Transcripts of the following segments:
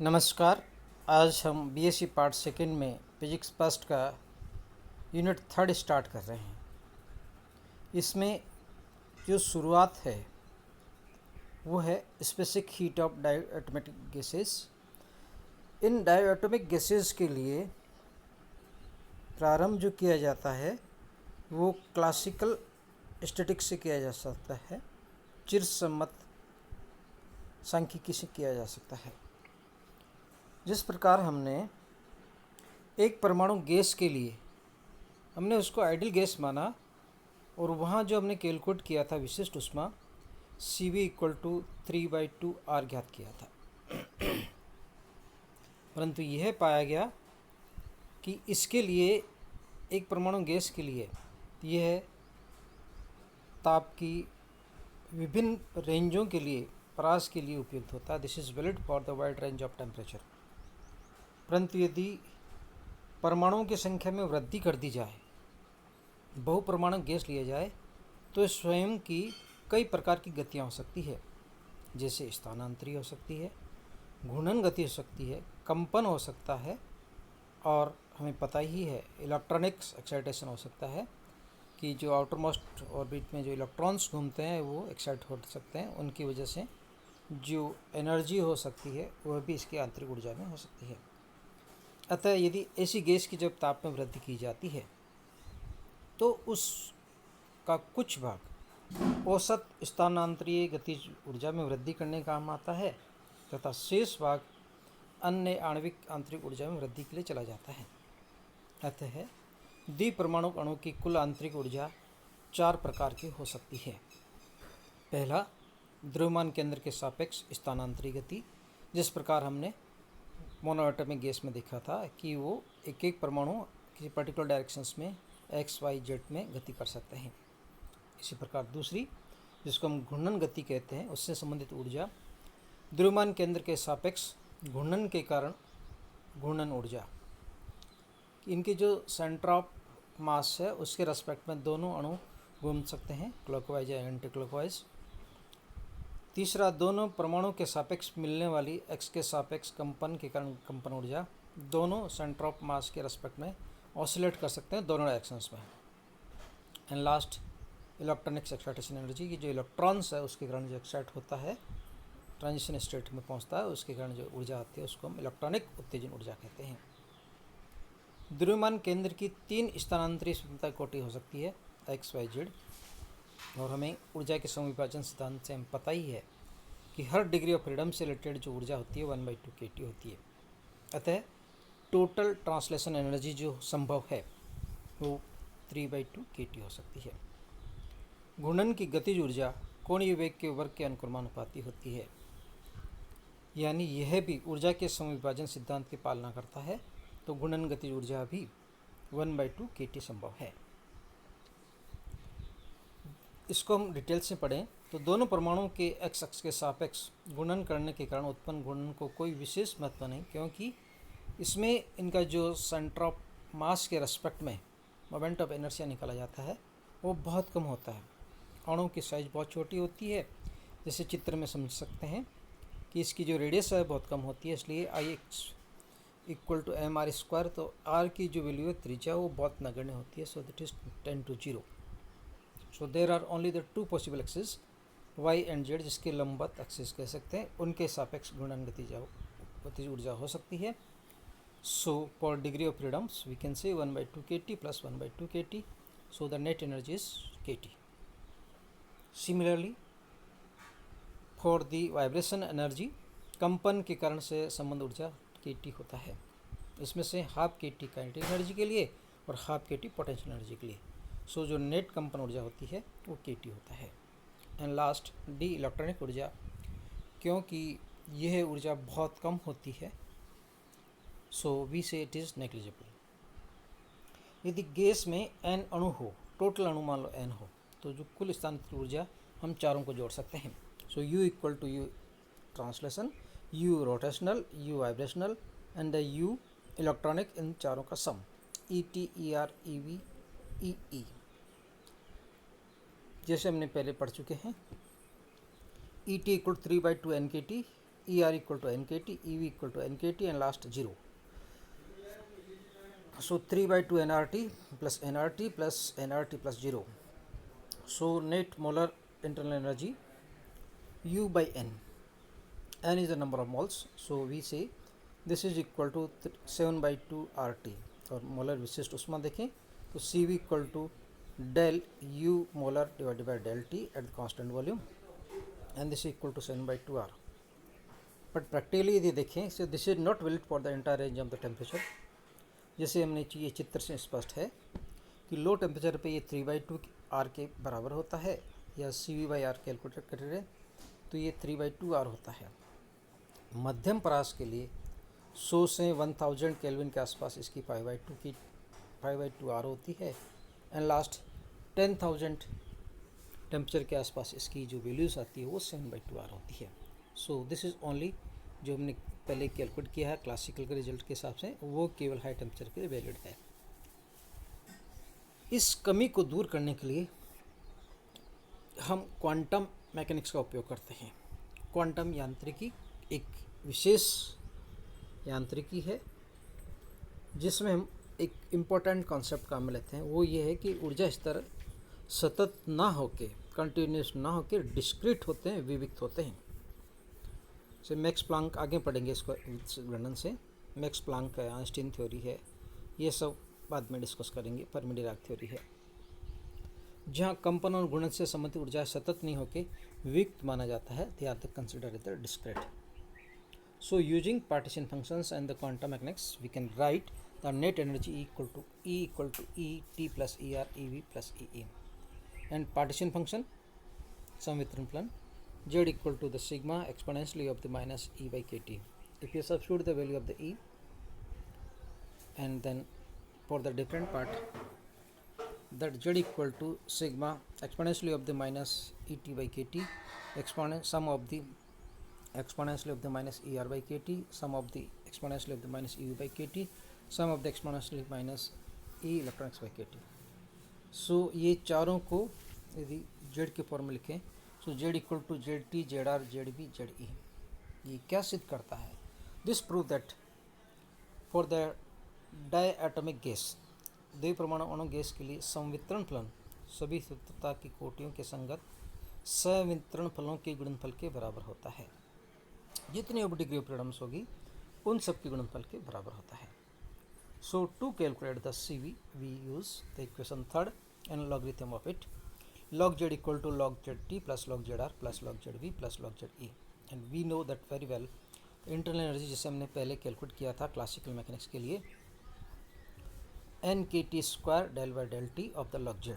नमस्कार। आज हम बीएससी पार्ट सेकंड में फिजिक्स फर्स्ट का यूनिट थर्ड स्टार्ट कर रहे हैं। इसमें जो शुरुआत है वो है specific heat of diatomic gases. In diatomic gases के लिए प्रारंभ जो किया जाता है वो क्लासिकल स्टैटिक्स से किया जा सकता है, चिरसम्मत सांख्यिकी से किया जा सकता है। जिस प्रकार हमने एक परमाणु गैस के लिए हमने उसको आइडियल गैस माना और वहाँ जो हमने कैलकुलेट किया था विशिष्ट ऊष्मा CV इक्वल टू 3/2R ज्ञात किया था। परंतु यह पाया गया कि इसके लिए एक परमाणु गैस के लिए यह ताप की विभिन्न रेंजों के लिए परास के लिए उपयुक्त होता है। This is valid for the wide range of temperature. परंतु यदि परमाणुओं की संख्या में वृद्धि कर दी जाए, बहुपरमाणु गैस लिया जाए, तो स्वयं की कई प्रकार की गतियाँ हो सकती है, जैसे स्थानांतरी हो सकती है, घूर्णन गति हो सकती है, कंपन हो सकता है, और हमें पता ही है इलेक्ट्रॉनिक्स एक्साइटेशन हो सकता है कि जो आउटर मोस्ट ऑर्बिट में जो इलेक्ट्रॉन्स घूमते हैं वो एक्साइट हो सकते हैं। उनकी वजह से जो एनर्जी हो सकती है वह भी इसकी आंतरिक ऊर्जा में हो सकती है। अतः यदि ऐसी गैस की जब ताप में वृद्धि की जाती है तो उसका कुछ भाग औसत स्थानांतरीय गतिज ऊर्जा में वृद्धि करने का काम आता है तथा शेष भाग अन्य आणविक आंतरिक ऊर्जा में वृद्धि के लिए चला जाता है। अतः द्विपरमाणु अणु की कुल आंतरिक ऊर्जा 4 प्रकार की हो सकती है। पहला, द्रव्यमान केंद्र के सापेक्ष स्थानांतरी गति, जिस प्रकार हमने मोनोएटॉमिक गैस में देखा था कि वो एक एक परमाणु किसी पर्टिकुलर डायरेक्शंस में XYZ में गति कर सकते हैं। इसी प्रकार दूसरी, जिसको हम घूर्णन गति कहते हैं, उससे संबंधित ऊर्जा द्रव्यमान केंद्र के सापेक्ष घूर्णन के कारण घूर्णन ऊर्जा, इनके जो सेंटर ऑफ मास है उसके रेस्पेक्ट में दोनों अणु घूम सकते हैं, क्लॉकवाइज या एंटी क्लॉकवाइज। तीसरा, दोनों परमाणु के सापेक्ष मिलने वाली x के सापेक्ष कंपन के कारण कंपन ऊर्जा, दोनों सेंटर ऑफ मास के रेस्पेक्ट में ऑसिलेट कर सकते हैं दोनों डायरेक्शंस में। And last, electronics excitation energy की जो इलेक्ट्रॉन्स है उसके कारण जो एक्साइट होता है, ट्रांजिशन स्टेट में पहुंचता है, उसके कारण जो ऊर्जा आती है उसको हम इलेक्ट्रॉनिक उत्तेजन ऊर्जा कहते हैं। द्रव्यमान केंद्र की 3 स्थानांतरित स्वतंत्रता कोटि हो सकती है, XYZ। और हमें ऊर्जा के समविभाजन सिद्धांत से हम पता ही है कि हर डिग्री ऑफ फ्रीडम से रिलेटेड जो ऊर्जा होती है 1/2 kT होती है। अतः टोटल ट्रांसलेशन एनर्जी जो संभव है वो 3/2 kT हो सकती है। घूर्णन की गतिज ऊर्जा कोणीय वेग के वर्ग के अनुक्रमानुपाती होती है, यानी यह भी ऊर्जा के समविभाजन सिद्धांत की पालना करता है। तो घूर्णन गतिज ऊर्जा भी 1/2 kT संभव है। इसको हम डिटेल से पढ़ें तो दोनों परमाणुओं के x अक्ष के सापेक्ष घूर्णन करने के कारण उत्पन्न घूर्णन को कोई विशेष महत्व नहीं, क्योंकि इसमें इनका जो सेंटर ऑफ मास के रेस्पेक्ट में मोमेंट ऑफ इनर्शिया निकाला जाता है वो बहुत कम होता है। अणु की साइज बहुत छोटी होती है, जैसे चित्र में समझ सकते हैं कि इसकी जो रेडियस है बहुत कम होती है, इसलिए Ix इक्वल टू mr²। तो r की जो वैल्यू है त्रिज्या वो बहुत नगण्य होती है, so that is 10⁻⁴। So there are only the 2 possible axis y and z, जिसके लंबवत एक्सिस कह सकते हैं, उनके सापेक्ष घूर्णन गतिज ऊर्जा हो सकती है। So for degree of freedoms we can say 1/2 kT plus 1/2 kT, so the net energy is kT। Similarly for the vibration energy, कंपन के कारण से संबंध ऊर्जा kT होता है। इसमें से हाफ kT काइनेटिक एनर्जी के लिए और हाफ kT पोटेंशियल एनर्जी के लिए। सो जो नेट कंपन ऊर्जा होती है वो kT होता है। एंड लास्ट, डी इलेक्ट्रॉनिक ऊर्जा, क्योंकि यह ऊर्जा बहुत कम होती है, सो वी से इट इज़ नेग्लिजिबल। यदि गैस में n अणु हो, टोटल अणु मान लो n हो, तो जो कुल स्थानांतरित ऊर्जा हम चारों को जोड़ सकते हैं। So U equal to U translation, U rotational, U vibrational and the U electronic, इन चारों का सम ET ER EV EE, जैसे हमने पहले पढ़ चुके हैं। ET equal 3/2 NKT, ER equal to NKT, EV equal to NKT, and last 0. So 3 by 2 nRT plus nRT plus nRT plus 0. So net molar internal energy U by N. N is the number of moles. So we say this is equal to 7 by 2 RT. और molar विशिष्ट उष्मा देखें तो CV equal to del U molar divided by del T at the constant volume and this equal to 7 by 2 R. But practically यदि देखें so this is not valid for the entire range of the temperature. जैसे हमने ये चित्र से स्पष्ट है कि लो टेम्परेचर पे ये 3 by 2 R के बराबर होता है, या CV by R कैलकुलेट कर रहे हैं तो ये 3 by 2 R होता है. मध्यम परास के लिए 100 से 1000 केल्विन के आसपास इसकी 5 by 2 R होती है, एंड लास्ट 10,000 टेम्परेचर के आसपास इसकी जो वैल्यूज़ आती है वो 7 by 2 R होती है. सो दिस इज़ ओनली जो हमने पहले कैलकुलेट किया है क्लासिकल के रिजल्ट के हिसाब से, वो केवल हाई टेम्परेचर के लिए वैलिड है. इस कमी को दूर करने के लिए हम क्वांटम मैकेनिक्स का उपयोग करते हैं. क्वांटम यांत्रिकी एक विशेष यांत्रिकी है जिसमें हम एक इम्पोर्टेंट कॉन्सेप्ट काम में लेते हैं. वो ये है कि ऊर्जा स्तर सतत ना होके, कंटिन्यूस ना होके डिस्क्रीट होते हैं, विविक्त होते हैं. से मैक्स प्लांक आगे पढ़ेंगे इसको वर्णन से. मैक्स प्लांक है, आइंस्टीन थ्योरी है, ये सब बाद में डिस्कस करेंगे. फर्मी-डिराक थ्योरी है जहाँ कंपन और गुणन से संबंधित ऊर्जा सतत नहीं होके विविक्त माना जाता है. They are the consider is the discrete. So using partition functions and the quantum mechanics, we can write the net energy equal to E T plus ER EV plus EE. And partition function, संवितरण फलन, Z equal to the sigma exponentially of the minus E by KT. If you substitute the value of the E, and then for the different part, that Z equal to sigma exponentially of the minus ET by KT, sum of the exponentially of the minus ER by KT, sum of the exponentially of the minus EV by KT, sum of the exponentially minus E electrons by KT. सो ये चारों को यदि Z के form में लिखें so Z equal to ZT ZR ZB ZE. ये क्या सिद्ध करता है? This prove that for the diatomic gas, द्विपरमाणु अणु गैस के लिए संवितरण फलन सभी तत्वता की कोटियों के संगत संवितरण फलों के गुणनफल के बराबर होता है. जितनी अब डिग्री ऑफ फ्रीडम्स होगी उन सब के गुणनफल के बराबर होता है. So to calculate the CV we use the equation third and logarithm of it. log Z equal to log ZT plus log ZR plus log ZB plus log ZE. And we know that very well internal energy जिसे हमने पहले calculate किया था classical mechanics के लिए, NKT square del by del T of the log Z.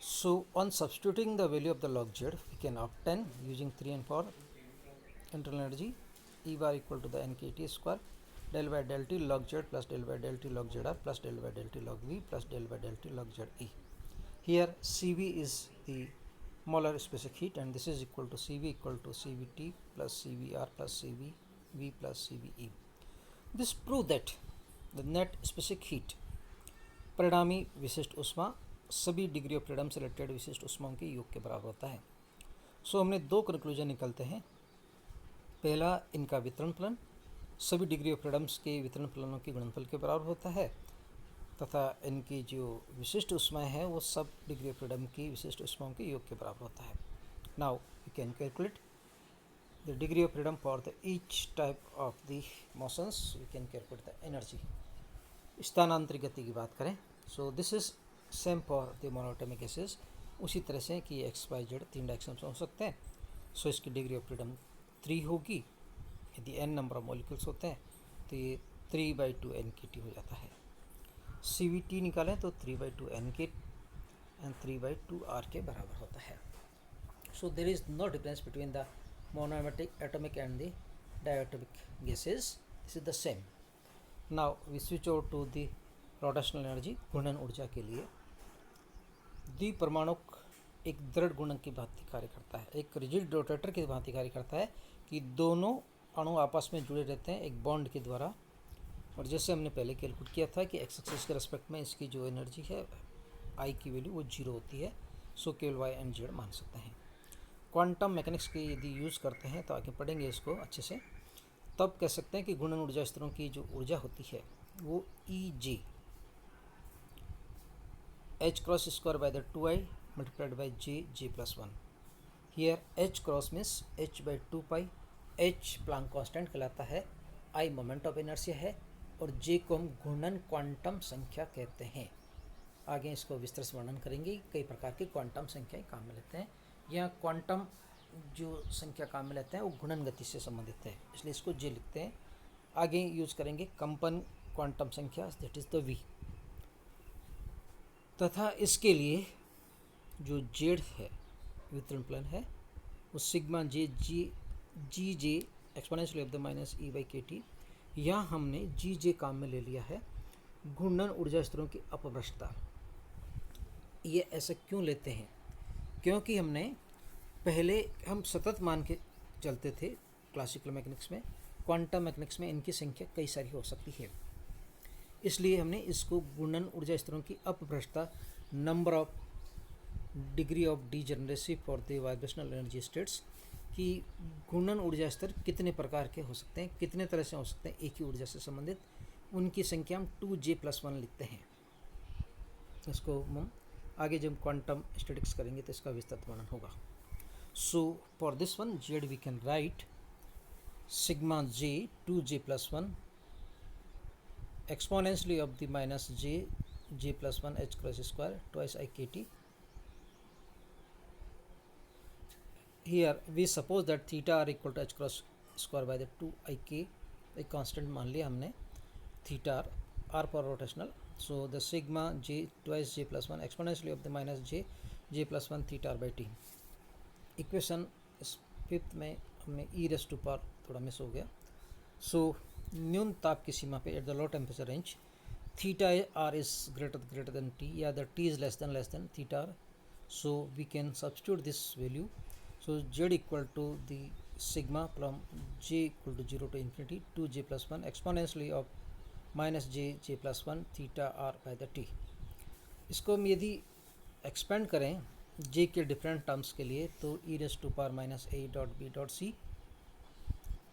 So on substituting the value of the log Z, we can obtain using 3 and 4 internal energy E bar equal to the NKT square del by del T log Z plus del by del T log ZR plus del by del T log V plus del by del T log ZE. Here CV is the molar specific heat and this is equal to CV equal to CVT plus CVR plus CVV plus CVE. This prove that the net specific heat परिणामी विशिष्ट उष्मा सभी degree of freedom से related विशिष्ट उष्माओं के योग के बराबर होता है. सो हमने दो कंक्लूजन निकलते हैं. पहला, इनका वितरण फलन सभी डिग्री ऑफ फ्रीडम्स के वितरण फलनों के गुणनफल के बराबर होता है, तथा इनकी जो विशिष्ट उष्माएं हैं वो सब डिग्री ऑफ फ्रीडम की विशिष्ट उष्माओं के योग के बराबर होता है. Now we can calculate the degree of freedom for the each type of the motions. We can calculate the energy. स्थानांतरित गति की बात करें so this is same for the monatomic gases. उसी तरह से कि ये XYZ 3 डायरेक्शंस हो सकते हैं. सो इसकी डिग्री ऑफ फ्रीडम 3 होगी. यदि n नंबर ऑफ मॉलिक्यूल्स होते हैं तो ये 3 by 2 NKT हो जाता है. CVT निकालें तो 3 by 2 NK and 3 by 2 R के बराबर होता है. So there is no difference between the monoatomic atomic and the diatomic gases. This is the same. Now we switch over to the rotational energy. घूर्णन ऊर्जा के लिए द्विपरमाणुक एक दृढ़ गुणक की भांति कार्य करता है, एक रिजिड रोटेटर की भांति कार्य करता है कि दोनों अणु आपस में जुड़े रहते हैं एक बॉन्ड के द्वारा. और जैसे हमने पहले कैलकुलेट किया था कि एक्स एक्सिस के रेस्पेक्ट में इसकी जो एनर्जी है I की वैल्यू वो 0 होती है. सो केवल Y एंड Z मान सकते हैं. क्वांटम मैकेनिक्स के यदि यूज़ करते हैं तो आगे पढ़ेंगे इसको अच्छे से, तब कह सकते हैं कि घूर्णन ऊर्जा स्तरों की जो ऊर्जा होती है वो ई जी h cross square by the 2i multiplied by j plus 1. Here h cross means h by 2 pi, h Planck constant कहलाता है, i मोमेंट ऑफ इनर्शिया है और j को हम घूर्णन क्वांटम संख्या कहते हैं। आगे इसको विस्तार से वर्णन करेंगे, कई प्रकार की क्वांटम संख्याएं काम में लेते हैं। यहाँ क्वांटम जो संख्या काम में लेते हैं वो घूर्णन गति से संबंधित है, इसलिए इसको j लिखते हैं। आगे यूज करेंगे कंपन क्वांटम संख्या, दैट इज द v, तथा इसके लिए जो जेड है वितरण प्लान है वो sigma j g j exponential of the minus e by k T. यहाँ हमने जी जे काम में ले लिया है घूर्णन ऊर्जा स्तरों की अपभ्रष्टता। ये ऐसा क्यों लेते हैं? क्योंकि पहले हम सतत मान के चलते थे क्लासिकल मैकेनिक्स में, क्वांटम मैकेनिक्स में इनकी संख्या कई सारी हो सकती है, इसलिए हमने इसको घूर्णन ऊर्जा स्तरों की अपभ्रष्टता, number of degree of degeneracy for the vibrational energy states, कि घूर्णन ऊर्जा स्तर कितने प्रकार के हो सकते हैं, कितने तरह से हो सकते हैं एक ही ऊर्जा से संबंधित, उनकी संख्या हम 2j+1 लिखते हैं। इसको हम आगे जब क्वांटम स्टैटिक्स करेंगे तो इसका विस्तृत वर्णन होगा। So for this one z we can write sigma j 2j+1 exponentially of the minus j plus 1 h cross square twice I k t. Here we suppose that theta are equal to h cross square by the 2 I k, एक constant मान लिया हमने, theta r for rotational, so the sigma j twice j plus 1 exponentially of the minus j plus 1 theta r by t. Equation fifth में हमें e raise to power थोड़ा miss हो गया। So न्यून ताप की सीमा पे at the low temperature range theta R is greater than T, या the T is less than theta R, so we can substitute this value. So Z equal to the sigma from J equal to 0 to infinity 2j+1 exponentially of minus J plus 1 theta are by the T. इसको हम यदि expand करें जे के different terms के लिए तो e raise to power minus a dot b dot c,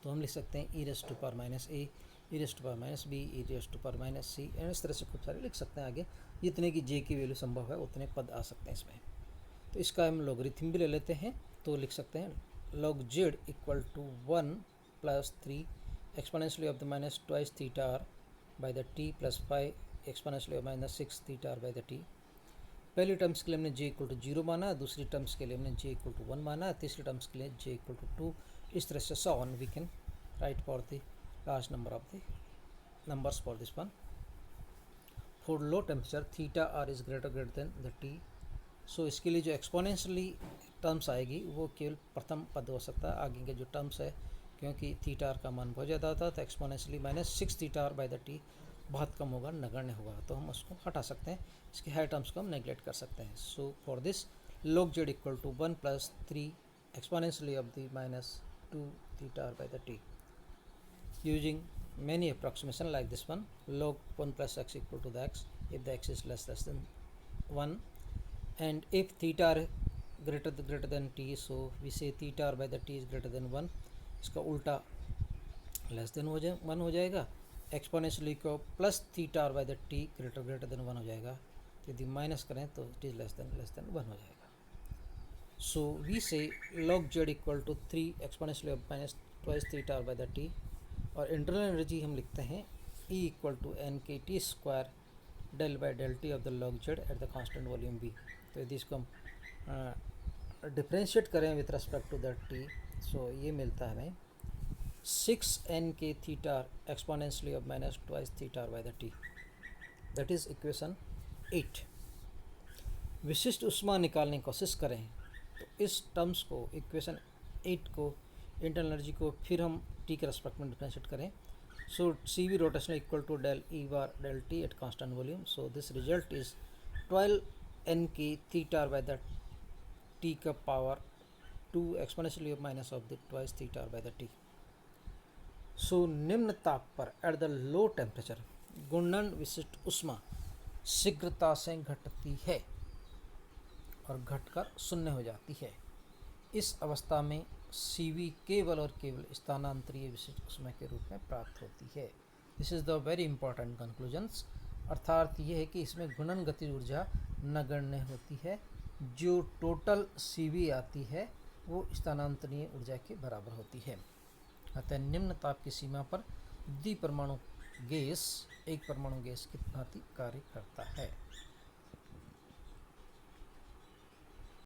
तो हम लिख सकते हैं e raise to power minus a, e raise to power minus b, e raise to power minus c, and इस तरह से खूब सारे लिख सकते हैं। आगे जितने की जे की वैल्यू संभव है उतने पद आ सकते हैं इसमें। तो इसका हम लॉगरिथम भी ले लेते हैं, तो लिख सकते हैं log z equal to 1 + 3 exponentially of the minus twice theta are by the T plus 5 exponentially of minus 6 theta are by the T. पहली टर्म्स के लिए हमने जे इक्वल टू 0 माना, दूसरी टर्म्स के लिए हमने जे इक्वल टू 1 माना, तीसरी टर्म्स के लिए जे इक्वल टू 2, इस तरह से so on we can write for the large number of the numbers for this one. For low temperature theta R is greater than the T, so इसके लिए जो एक्सपोनेंशियली टर्म्स आएगी वो केवल प्रथम पद हो सकता है। आगे के जो टर्म्स है, क्योंकि थीटा आर का मान बहुत ज़्यादा होता है तो exponentially -6 theta are by the T बहुत कम होगा, नगण्य होगा, तो हम उसको हटा सकते हैं, इसके हाई टर्म्स को हम नेगलेक्ट कर सकते हैं। So for this log z equal to 1 + 3 exponentially of the -2 theta are by the T. Using many approximation like this one, log 1 + x equal to the x if the x is less than 1, and if theta are greater than t, so we say theta r by the t is greater than 1, इसका उल्टा less than 1 हो जाएगा, exponentially को plus theta are by the T greater than 1 हो जाएगा, यदि minus करें तो इट इज़ लेस देन 1 हो जाएगा। So we say log z equal to 3 exponentially of minus twice theta are by the T, और इंटरनल एनर्जी हम लिखते हैं E equal to N K T square del by del T of the log z at the constant volume v। तो यदि इसको हम differentiate करें with respect to that T, so ये मिलता है हमें 6n k theta exponentially of minus twice theta by the T, that is equation 8। विशिष्ट ऊष्मा निकालने की कोशिश करें तो इस टर्म्स को, इक्वेशन 8 को, इंटरनल एनर्जी को फिर हम टी के रेस्पेक्ट में डिफ्रेंशिएट करें, so C V rotational equal to del E bar del T at constant volume, so this result is 12n k theta by the T का power 2 exponentially of minus of the twice theta by the T. So निम्न ताप पर eight the low temperature घूर्णन विशिष्ट ऊष्मा शीघ्रता से घटती है और घटकर शून्य हो जाती है। इस अवस्था में Cv केवल और केवल स्थानांतरीय विशिष्ट ऊष्मा के रूप में प्राप्त होती है। This is the very important conclusions. अर्थात यह है कि इसमें गुणन गतिज ऊर्जा नगण्य होती है। जो टोटल Cv आती है वो स्थानांतरीय ऊर्जा के बराबर होती है। अतः निम्न ताप की सीमा पर द्विपरमाणु गैस एक परमाणु गैस की भांति कार्य करता है।